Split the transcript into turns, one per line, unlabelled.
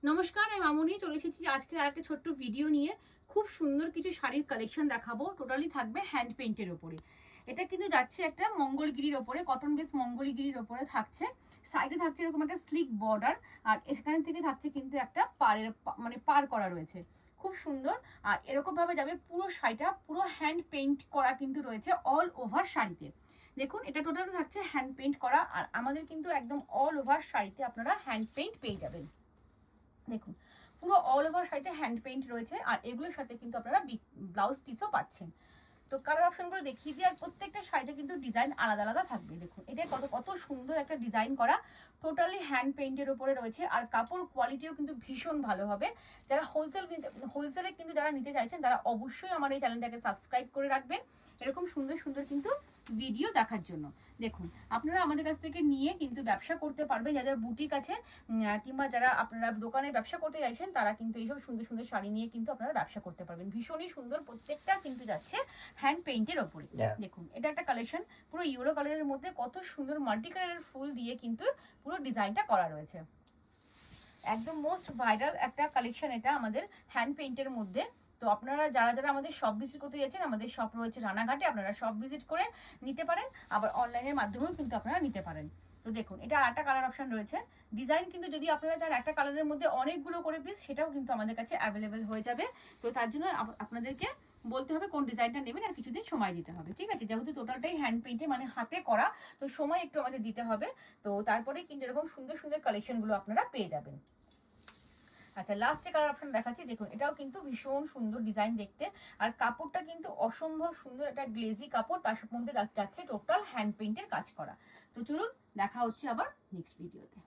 নমস্কার, আমি মামুনি চলে এসেছি আজকে আর একটা ছোট্ট ভিডিও নিয়ে। খুব সুন্দর কিছু শাড়ির কালেকশন দেখাবো, টোটালি থাকবে হ্যান্ড পেইন্টের ওপরে। এটা কিন্তু যাচ্ছে একটা মঙ্গলগিরির ওপরে, কটন বেস মঙ্গলগিরির ওপরে থাকছে। সাইডে থাকছে এরকম একটা স্লিক বর্ডার, আর এখান থেকে থাকছে কিন্তু একটা মানে পার করা রয়েছে, খুব সুন্দর। আর এরকম ভাবে যাবে পুরো শাড়িটা, পুরো হ্যান্ড পেইন্ট করা কিন্তু রয়েছে অল ওভার শাড়িতে। দেখুন, এটা টোটাল থাকছে হ্যান্ড পেইন্ট করা, আর আমাদের কিন্তু একদম অল ওভার শাড়িতে আপনারা হ্যান্ড পেইন্ট পেয়ে যাবেন। দেখুন, পুরো অল ওভার শাড়িতে হ্যান্ড পেইন্ট রয়েছে, আর এগুলোর সাথে কিন্তু আপনারা ব্লাউজ পিসও পাচ্ছেন। তো কালার অপশনগুলো দেখিয়ে দিই, আর প্রত্যেকটা শাড়িতে কিন্তু ডিজাইন আলাদা আলাদা থাকবে। দেখুন, এটা কত কত সুন্দর একটা ডিজাইন করা, টোটালি হ্যান্ড পেইন্টের উপরে রয়েছে, আর কাপড় কোয়ালিটিও কিন্তু ভীষণ ভালো হবে। যারা হোলসেলে কিন্তু যারা নিতে চাইছেন তারা অবশ্যই আমার এই চ্যানেলটাকে সাবস্ক্রাইব করে রাখবেন, এরকম সুন্দর সুন্দর কিন্তু ভিডিও দেখার জন্য। দেখুন, আপনারা আমাদের কাছ থেকে নিয়ে কিন্তু ব্যবসা করতে পারবেন, যাদের বুটিক আছে কিংবা যারা আপনারা দোকানে ব্যবসা করতে চাইছেন তারা কিন্তু এইসব সুন্দর সুন্দর শাড়ি নিয়ে কিন্তু আপনারা ব্যবসা করতে পারবেন। ভীষণই সুন্দর, প্রত্যেকটা কিন্তু যাচ্ছে হ্যান্ড পেইন্টের ওপরে। দেখুন, এটা একটা কালেকশন, পুরো ইয়েলো কালারের মধ্যে কত সুন্দর মাল্টি কালারের ফুল দিয়ে কিন্তু পুরো ডিজাইনটা করা রয়েছে। একদম মোস্ট ভাইরাল একটা কালেকশন এটা আমাদের হ্যান্ড পেইন্টের মধ্যে। তো আপনারা যারা যারা আমাদের শপ ভিজিট করতে যাচ্ছেন, আমাদের শপ রয়েছে রানাঘাটে, আপনারা শপ ভিজিট করে নিতে পারেন, আবার অনলাইনের মাধ্যমেও কিন্তু আপনারা নিতে পারেন। তো দেখুন, এটা একটা কালার অপশন রয়েছে। ডিজাইন কিন্তু যদি আপনারা চান একটা কালারের মধ্যে অনেকগুলো করে পিস, সেটাও কিন্তু আমাদের কাছে অ্যাভেলেবেল হয়ে যাবে। তো তার জন্য আপনাদেরকে বলতে হবে কোন ডিজাইনটা নেবেন, আর কিছুদিন সময় দিতে হবে, ঠিক আছে? যেহেতু টোটালটাই হ্যান্ড পেইন্টে মানে হাতে করা, তো সময় একটু আমাদের দিতে হবে। তো তারপরে কিন্তু এরকম সুন্দর সুন্দর কালেকশনগুলো আপনারা পেয়ে যাবেন। আচ্ছা, লাস্টে কালার অপশন দেখাচ্ছি। দেখুন, এটাও কিন্তু ভীষণ সুন্দর ডিজাইন দেখতে, আর কাপড়টা কিন্তু অসম্ভব সুন্দর, এটা গ্লেজি কাপড়, তার মধ্যে যাচ্ছে টোটাল হ্যান্ড পেইন্টের কাজ করা। তো চলুন, দেখা হচ্ছে আবার নেক্সট ভিডিওতে।